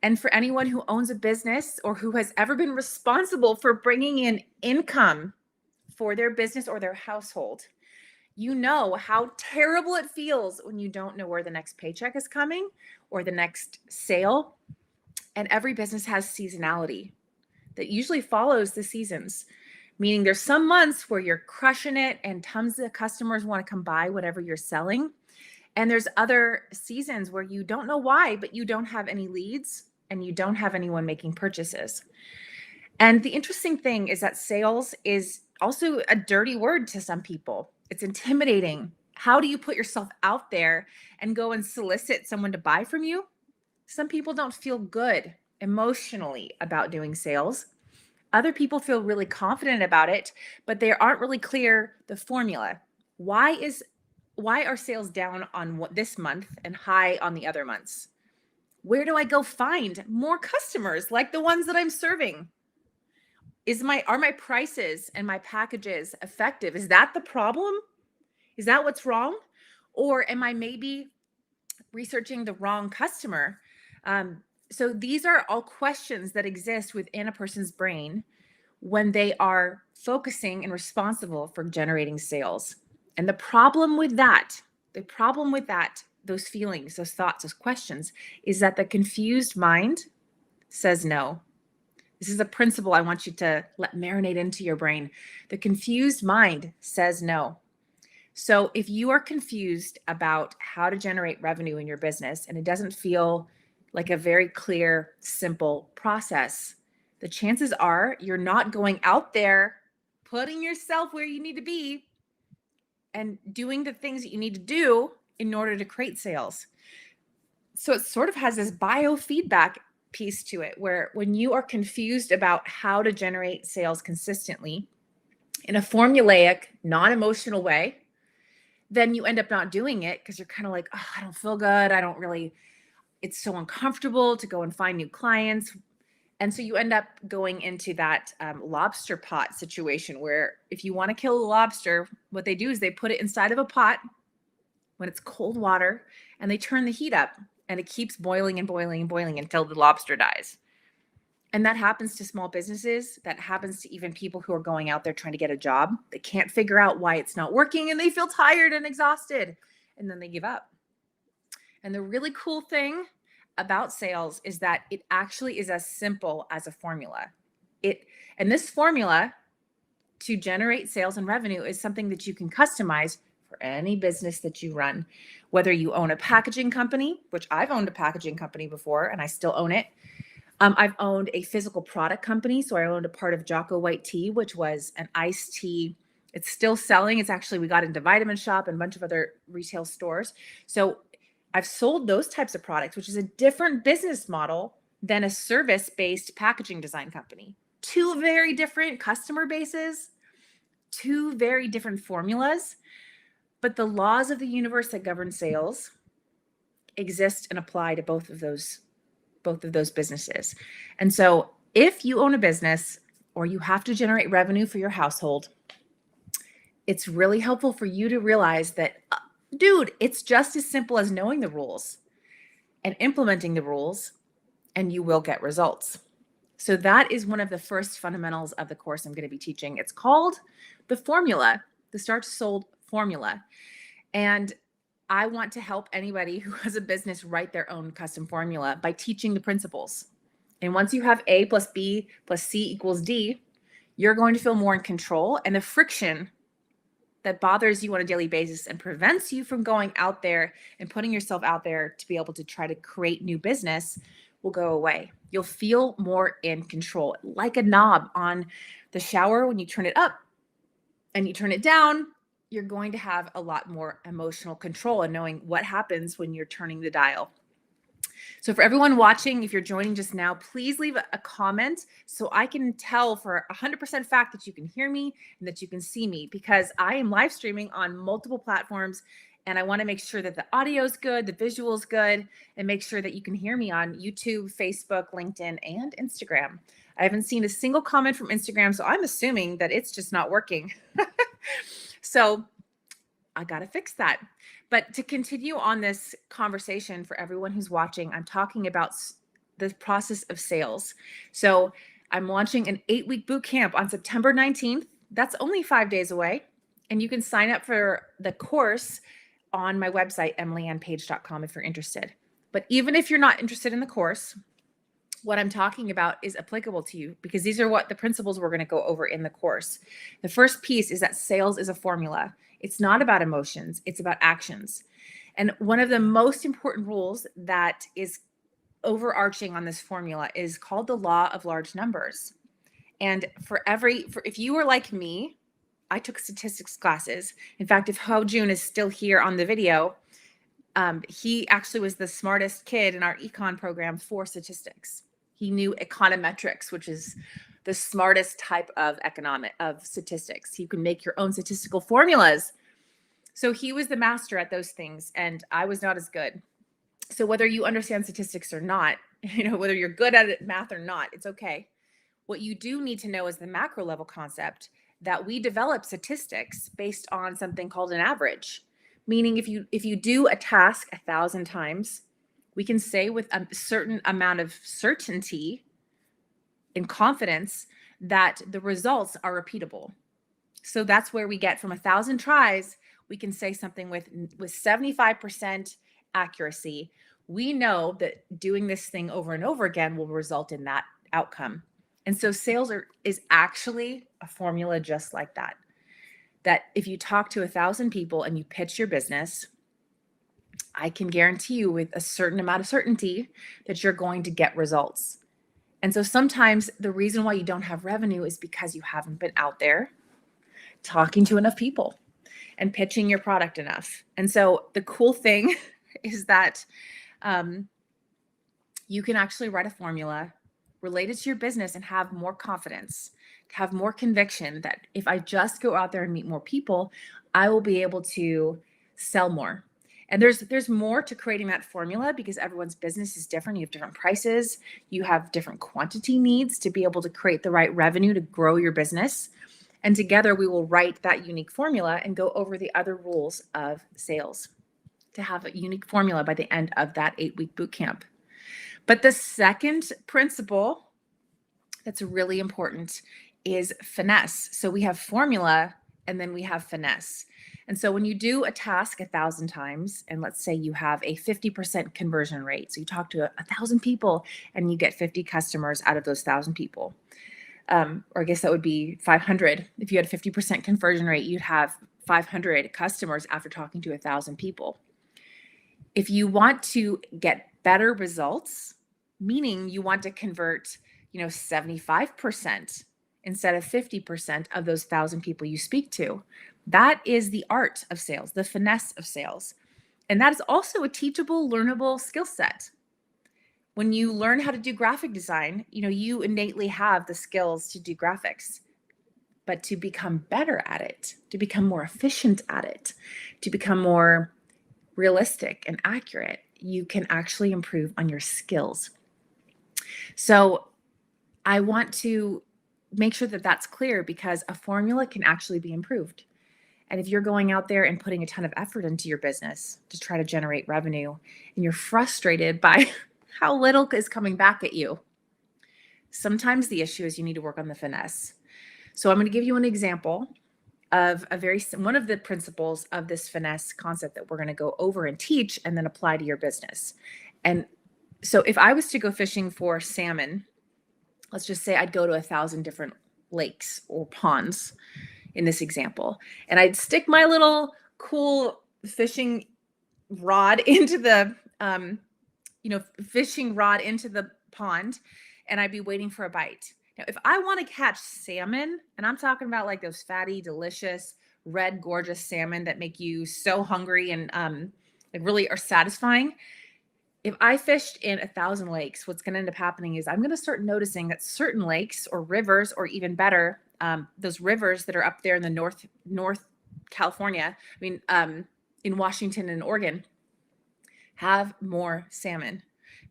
And for anyone who owns a business or who has ever been responsible for bringing in income for their business or their household, you know how terrible it feels when you don't know where the next paycheck is coming or the next sale. And every business has seasonality that usually follows the seasons, meaning there's some months where you're crushing it and tons of customers want to come buy whatever you're selling. And there's other seasons where you don't know why, but you don't have any leads and you don't have anyone making purchases. And the interesting thing is that sales is also a dirty word to some people. It's intimidating. How do you put yourself out there and go and solicit someone to buy from you? Some people don't feel good emotionally about doing sales. Other people feel really confident about it, but they aren't really clear the formula. Why are sales down on this month and high on the other months? Where do I go find more customers like the ones that I'm serving? Are my prices and my packages effective? Is that the problem? Is that what's wrong? Or am I maybe researching the wrong customer? So these are all questions that exist within a person's brain when they are focusing and responsible for generating sales. And the problem with that, those feelings, those thoughts, those questions, is that the confused mind says no. This is a principle I want you to let marinate into your brain. The confused mind says no. So if you are confused about how to generate revenue in your business and it doesn't feel like a very clear, simple process, the chances are you're not going out there, putting yourself where you need to be and doing the things that you need to do in order to create sales. So it sort of has this biofeedback piece to it, where when you are confused about how to generate sales consistently in a formulaic, non-emotional way, then you end up not doing it because you're kind of like, oh, I don't feel good. It's so uncomfortable to go and find new clients. And so you end up going into that lobster pot situation where if you want to kill a lobster, what they do is they put it inside of a pot when it's cold water and they turn the heat up and it keeps boiling and boiling and boiling until the lobster dies. And that happens to small businesses. That happens to even people who are going out there trying to get a job. They can't figure out why it's not working and they feel tired and exhausted and then they give up. And the really cool thing about sales is that it actually is as simple as a formula. And this formula to generate sales and revenue is something that you can customize for any business that you run. Whether you own a packaging company, which I've owned a packaging company before and I still own it. I've owned a physical product company. So I owned a part of Jocko White Tea, which was an iced tea. It's still selling. We got into Vitamin Shop and a bunch of other retail stores. So I've sold those types of products, which is a different business model than a service-based packaging design company. Two very different customer bases, two very different formulas, but the laws of the universe that govern sales exist and apply to both of those businesses. And so if you own a business or you have to generate revenue for your household, it's really helpful for you to realize that, dude, it's just as simple as knowing the rules and implementing the rules, and you will get results. So that is one of the first fundamentals of the course I'm going to be teaching. It's called the formula, the Start to Sold formula. And I want to help anybody who has a business write their own custom formula by teaching the principles. And once you have A plus B plus C equals D, you're going to feel more in control, and the friction that bothers you on a daily basis and prevents you from going out there and putting yourself out there to be able to try to create new business will go away. You'll feel more in control, like a knob on the shower. When you turn it up and you turn it down, you're going to have a lot more emotional control and knowing what happens when you're turning the dial. So for everyone watching, if you're joining just now, please leave a comment so I can tell for 100% fact that you can hear me and that you can see me, because I am live streaming on multiple platforms and I want to make sure that the audio is good, the visual is good, and make sure that you can hear me on YouTube, Facebook, LinkedIn, and Instagram. I haven't seen a single comment from Instagram, so I'm assuming that it's just not working. So I got to fix that. But to continue on this conversation for everyone who's watching, I'm talking about the process of sales. So I'm launching an 8-week boot camp on September 19th. That's only 5 days away. And you can sign up for the course on my website, emilyannpage.com, if you're interested. But even if you're not interested in the course, what I'm talking about is applicable to you, because these are what the principles we're going to go over in the course. The first piece is that sales is a formula. It's not about emotions, it's about actions. And one of the most important rules that is overarching on this formula is called the law of large numbers. And if you were like me, I took statistics classes. In fact, if Ho Jun is still here on the video, he actually was the smartest kid in our econ program for statistics. He knew econometrics, which is the smartest type of statistics. You can make your own statistical formulas. So he was the master at those things, and I was not as good. So whether you understand statistics or not, whether you're good at it, math or not, it's okay. What you do need to know is the macro level concept that we develop statistics based on something called an average. Meaning if you do a task 1,000 times, we can say with a certain amount of certainty and confidence that the results are repeatable. So that's where we get from 1,000 tries, we can say something with 75% accuracy. We know that doing this thing over and over again will result in that outcome. And so sales is actually a formula just like that. That if you talk to 1,000 people and you pitch your business, I can guarantee you with a certain amount of certainty that you're going to get results. And so sometimes the reason why you don't have revenue is because you haven't been out there talking to enough people and pitching your product enough. And so the cool thing is that you can actually write a formula related to your business and have more confidence, have more conviction that if I just go out there and meet more people, I will be able to sell more. And there's more to creating that formula because everyone's business is different. You have different prices. You have different quantity needs to be able to create the right revenue to grow your business. And together we will write that unique formula and go over the other rules of sales to have a unique formula by the end of that 8-week boot camp. But the second principle that's really important is finesse. So we have formula and then we have finesse. And so when you do a task 1,000 times, and let's say you have a 50% conversion rate, so you talk to 1,000 people and you get 50 customers out of those 1,000 people, or I guess that would be 500. If you had a 50% conversion rate, you'd have 500 customers after talking to 1,000 people. If you want to get better results, meaning you want to convert, 75% instead of 50% of those 1,000 people you speak to, that is the art of sales, the finesse of sales. And that is also a teachable, learnable skill set. When you learn how to do graphic design, you innately have the skills to do graphics. But to become better at it, to become more efficient at it, to become more realistic and accurate, you can actually improve on your skills. So I want to make sure that that's clear because a formula can actually be improved. And if you're going out there and putting a ton of effort into your business to try to generate revenue and you're frustrated by how little is coming back at you, sometimes the issue is you need to work on the finesse. So I'm going to give you an example of one of the principles of this finesse concept that we're going to go over and teach and then apply to your business. And so if I was to go fishing for salmon, let's just say I'd go to 1,000 different lakes or ponds in this example, and I'd stick my little cool fishing rod into the, fishing rod into the pond, and I'd be waiting for a bite. Now, if I want to catch salmon, and I'm talking about like those fatty, delicious, red, gorgeous salmon that make you so hungry and really are satisfying. If I fished in 1,000 lakes, what's going to end up happening is I'm going to start noticing that certain lakes or rivers, or even better, those rivers that are up there in the North California, in Washington and Oregon, have more salmon.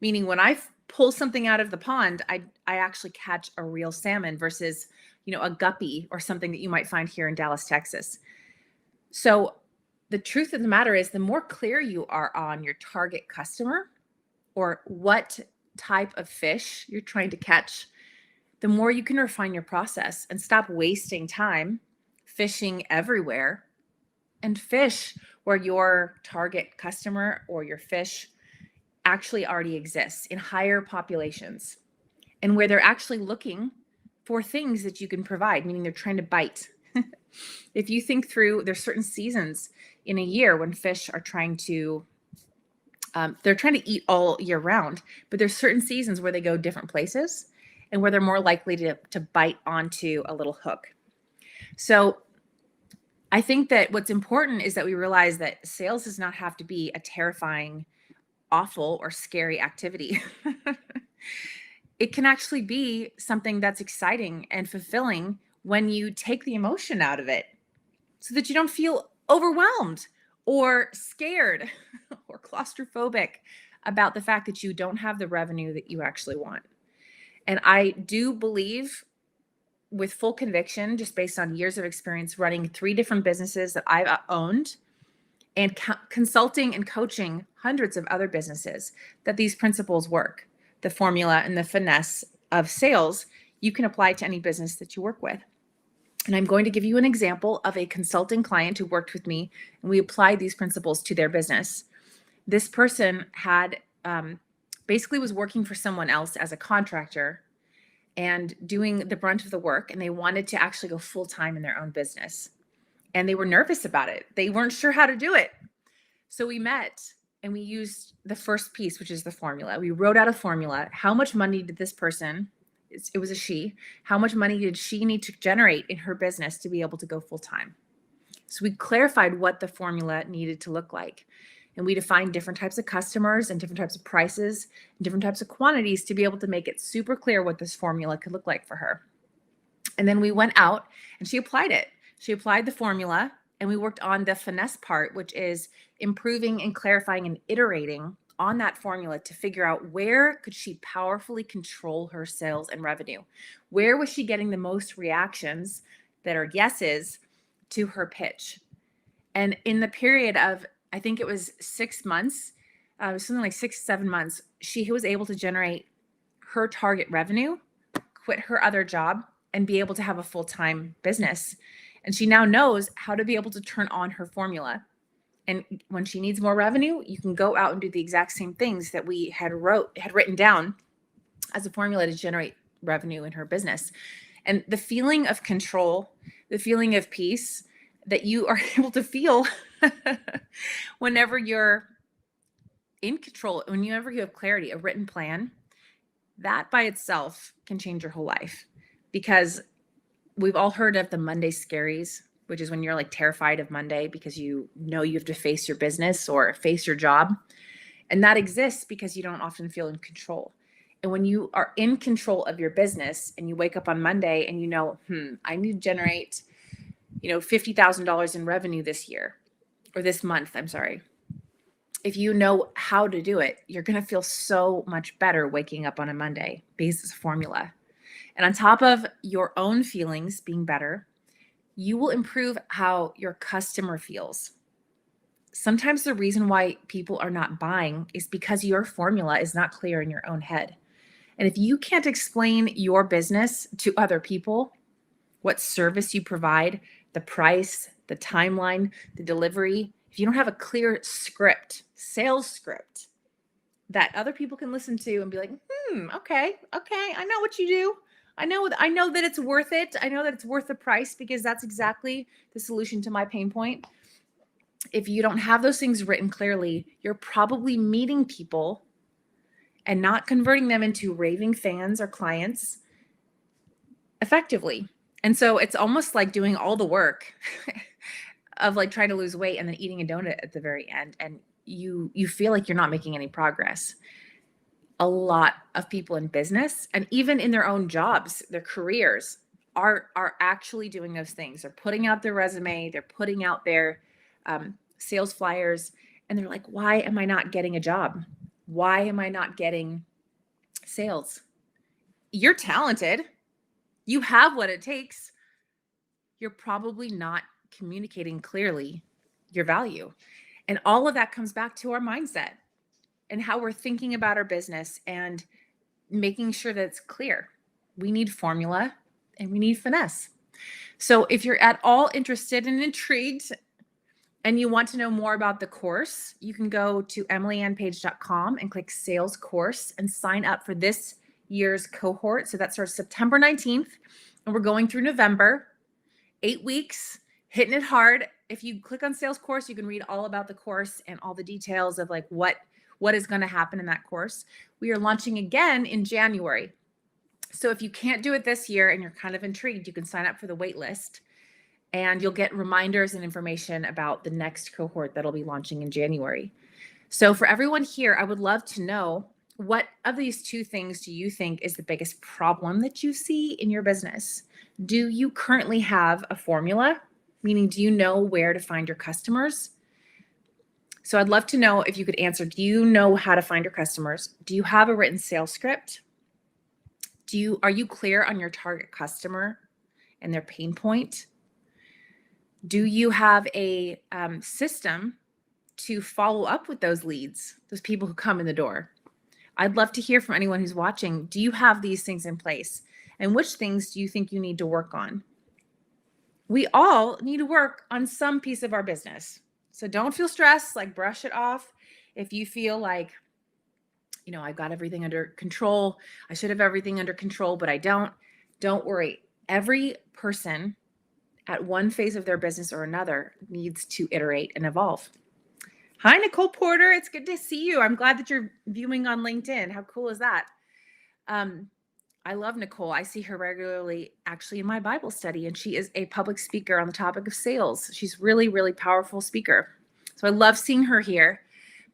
Meaning when I pull something out of the pond, I actually catch a real salmon versus, a guppy or something that you might find here in Dallas, Texas. So the truth of the matter is the more clear you are on your target customer or what type of fish you're trying to catch, the more you can refine your process and stop wasting time fishing everywhere and fish where your target customer or your fish actually already exists in higher populations and where they're actually looking for things that you can provide, meaning they're trying to bite. If you think through, there's certain seasons in a year when fish are trying to, they're trying to eat all year round, but there's certain seasons where they go different places and where they're more likely to bite onto a little hook. So I think that what's important is that we realize that sales does not have to be a terrifying, awful, or scary activity. It can actually be something that's exciting and fulfilling when you take the emotion out of it so that you don't feel overwhelmed or scared or claustrophobic about the fact that you don't have the revenue that you actually want. And I do believe with full conviction, just based on years of experience running 3 different businesses that I've owned and consulting and coaching hundreds of other businesses, that these principles work. The formula and the finesse of sales, you can apply to any business that you work with. And I'm going to give you an example of a consulting client who worked with me, and we applied these principles to their business. This person had basically was working for someone else as a contractor and doing the brunt of the work, and they wanted to actually go full-time in their own business. And they were nervous about it. They weren't sure how to do it. So we met and we used the first piece, which is the formula. We wrote out a formula. How much money did this person, it was a she, how much money did she need to generate in her business to be able to go full-time? So we clarified what the formula needed to look like. And we defined different types of customers and different types of prices and different types of quantities to be able to make it super clear what this formula could look like for her. And then we went out and she applied it. She applied the formula and we worked on the finesse part, which is improving and clarifying and iterating on that formula to figure out where could she powerfully control her sales and revenue? Where was she getting the most reactions that are yeses to her pitch? And in the period of, I think it was 6 months, something like 6-7 months, she was able to generate her target revenue, quit her other job, and be able to have a full-time business. And she now knows how to be able to turn on her formula. And when she needs more revenue, you can go out and do the exact same things that we had written down as a formula to generate revenue in her business. And the feeling of control, the feeling of peace that you are able to feel whenever you're in control, whenever you have clarity, a written plan, that by itself can change your whole life. Because we've all heard of the Monday scaries, which is when you're like terrified of Monday because you know you have to face your business or face your job. And that exists because you don't often feel in control. And when you are in control of your business and you wake up on Monday and you know, I need to generate, $50,000 in revenue this year or this month, I'm sorry. If you know how to do it, you're going to feel so much better waking up on a Monday based on this formula. And on top of your own feelings being better, you will improve how your customer feels. Sometimes the reason why people are not buying is because your formula is not clear in your own head. And if you can't explain your business to other people, what service you provide, the price, the timeline, the delivery, if you don't have a clear script, sales script that other people can listen to and be like, okay, I know what you do. I know that it's worth it. I know that it's worth the price because that's exactly the solution to my pain point. If you don't have those things written clearly, you're probably meeting people and not converting them into raving fans or clients effectively. And so it's almost like doing all the work of like trying to lose weight and then eating a donut at the very end. And you feel like you're not making any progress. A lot of people in business and even in their own jobs, their careers are actually doing those things. They're putting out their resume, they're putting out their sales flyers, and they're like, why am I not getting a job? Why am I not getting sales? You're talented. You have what it takes. You're probably not communicating clearly your value. And all of that comes back to our mindset and how we're thinking about our business and making sure that it's clear. We need formula and we need finesse. So if you're at all interested and intrigued and you want to know more about the course, you can go to emilyannpage.com and click Sales Course and sign up for this year's cohort. So that starts September 19th and we're going through November, 8 weeks, hitting it hard. If you click on Sales Course, you can read all about the course and all the details of like what is going to happen in that course. We are launching again in January. So if you can't do it this year and you're kind of intrigued, you can sign up for the wait list and you'll get reminders and information about the next cohort that'll be launching in January. So for everyone here, I would love to know, what of these two things do you think is the biggest problem that you see in your business? Do you currently have a formula? Meaning, do you know where to find your customers? So I'd love to know if you could answer, do you know how to find your customers? Do you have a written sales script? Are you clear on your target customer and their pain point? Do you have a system to follow up with those leads, those people who come in the door? I'd love to hear from anyone who's watching. Do you have these things in place? And which things do you think you need to work on? We all need to work on some piece of our business. So don't feel stressed, like brush it off. If you feel like, I've got everything under control, I should have everything under control, but I don't worry. Every person at one phase of their business or another needs to iterate and evolve. Hi, Nicole Porter. It's good to see you. I'm glad that you're viewing on LinkedIn. How cool is that? I love Nicole. I see her regularly actually in my Bible study, and she is a public speaker on the topic of sales. She's really, really powerful speaker. So I love seeing her here.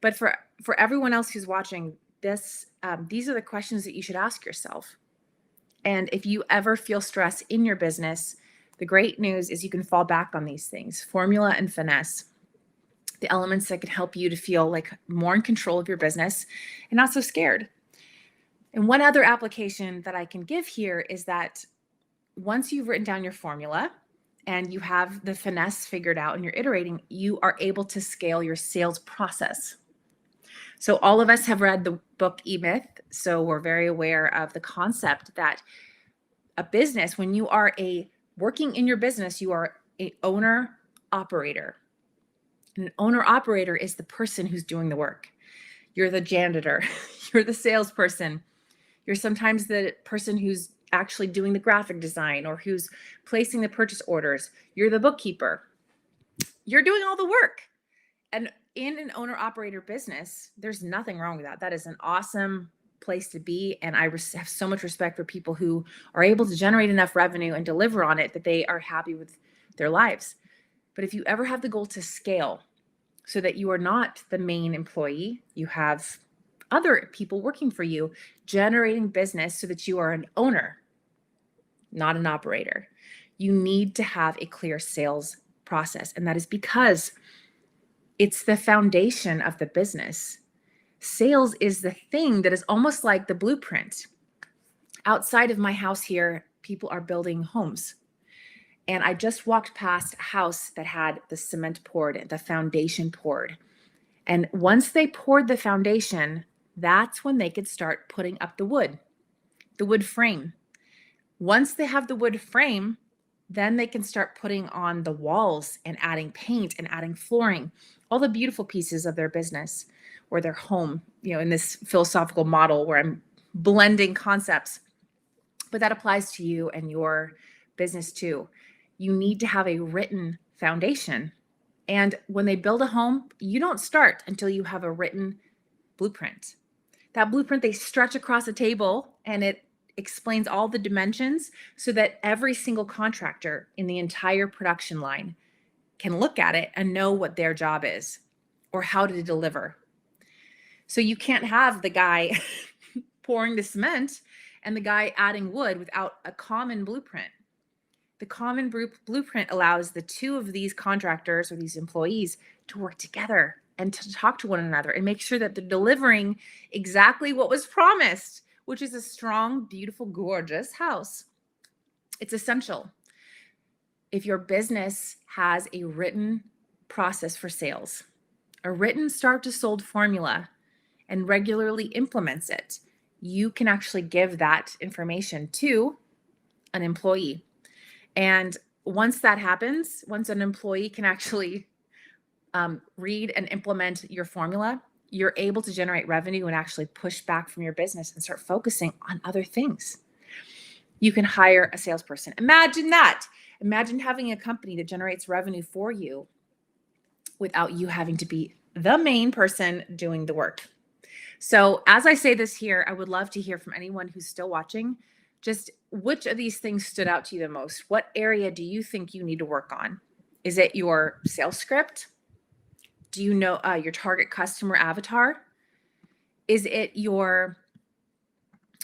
But for everyone else who's watching this, these are the questions that you should ask yourself. And if you ever feel stress in your business, the great news is you can fall back on these things: formula and finesse, the elements that can help you to feel like more in control of your business and not so scared. And one other application that I can give here is that once you've written down your formula and you have the finesse figured out and you're iterating, you are able to scale your sales process. So all of us have read the book E-Myth, so we're very aware of the concept that a business, when you are working in your business, you are an owner-operator. An owner-operator is the person who's doing the work. You're the janitor, you're the salesperson, you're sometimes the person who's actually doing the graphic design or who's placing the purchase orders. You're the bookkeeper. You're doing all the work. And in an owner-operator business, there's nothing wrong with that. That is an awesome place to be. And I have so much respect for people who are able to generate enough revenue and deliver on it that they are happy with their lives. But if you ever have the goal to scale so that you are not the main employee, you have other people working for you, generating business so that you are an owner, not an operator, you need to have a clear sales process. And that is because it's the foundation of the business. Sales is the thing that is almost like the blueprint. Outside of my house here, people are building homes. And I just walked past a house that had the cement poured, the foundation poured. And once they poured the foundation, that's when they could start putting up the wood frame. Once they have the wood frame, then they can start putting on the walls and adding paint and adding flooring, all the beautiful pieces of their business or their home, in this philosophical model where I'm blending concepts. But that applies to you and your business too. You need to have a written foundation. And when they build a home, you don't start until you have a written blueprint. That blueprint, they stretch across a table and it explains all the dimensions so that every single contractor in the entire production line can look at it and know what their job is or how to deliver. So you can't have the guy pouring the cement and the guy adding wood without a common blueprint. The common blueprint allows the two of these contractors or these employees to work together and to talk to one another and make sure that they're delivering exactly what was promised, which is a strong, beautiful, gorgeous house. It's essential. If your business has a written process for sales, a written start to sold formula, and regularly implements it, you can actually give that information to an employee. And once that happens, once an employee can actually read and implement your formula, you're able to generate revenue and actually push back from your business and start focusing on other things. You can hire a salesperson. Imagine that. Imagine having a company that generates revenue for you without you having to be the main person doing the work. So as I say this here, I would love to hear from anyone who's still watching, just which of these things stood out to you the most? What area do you think you need to work on? Is it your sales script? Do you know your target customer avatar? Is it your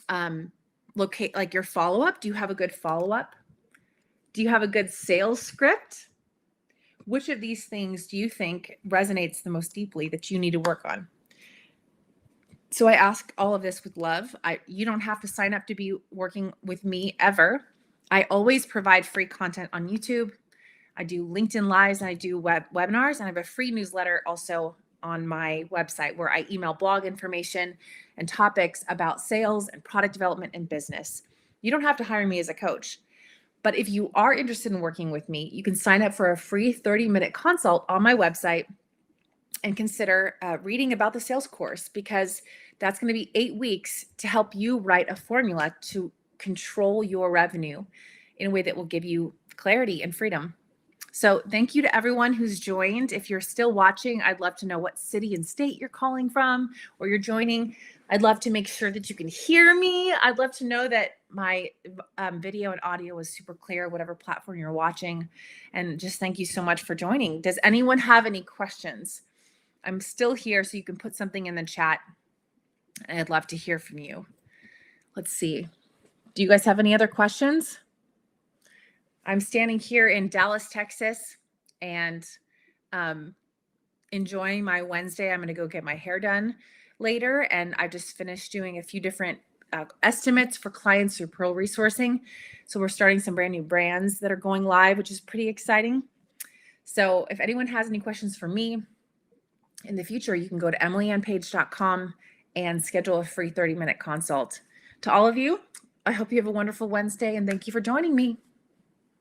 like your follow-up? Do you have a good follow-up? Do you have a good sales script? Which of these things do you think resonates the most deeply that you need to work on? So I ask all of this with love. You don't have to sign up to be working with me ever. I always provide free content on YouTube. I do LinkedIn Lives and I do webinars, and I have a free newsletter also on my website where I email blog information and topics about sales and product development and business. You don't have to hire me as a coach, but if you are interested in working with me, you can sign up for a free 30-minute consult on my website and consider reading about the sales course, because that's going to be 8 weeks to help you write a formula to control your revenue in a way that will give you clarity and freedom. So thank you to everyone who's joined. If you're still watching, I'd love to know what city and state you're calling from or you're joining. I'd love to make sure that you can hear me. I'd love to know that my video and audio is super clear, whatever platform you're watching. And just thank you so much for joining. Does anyone have any questions? I'm still here, so you can put something in the chat. And I'd love to hear from you. Let's see. Do you guys have any other questions? I'm standing here in Dallas, Texas, and enjoying my Wednesday. I'm going to go get my hair done later, and I just finished doing a few different estimates for clients through Pearl Resourcing. So we're starting some brand new brands that are going live, which is pretty exciting. So if anyone has any questions for me in the future, you can go to emilyannpage.com and schedule a free 30-minute consult. To all of you, I hope you have a wonderful Wednesday, and thank you for joining me.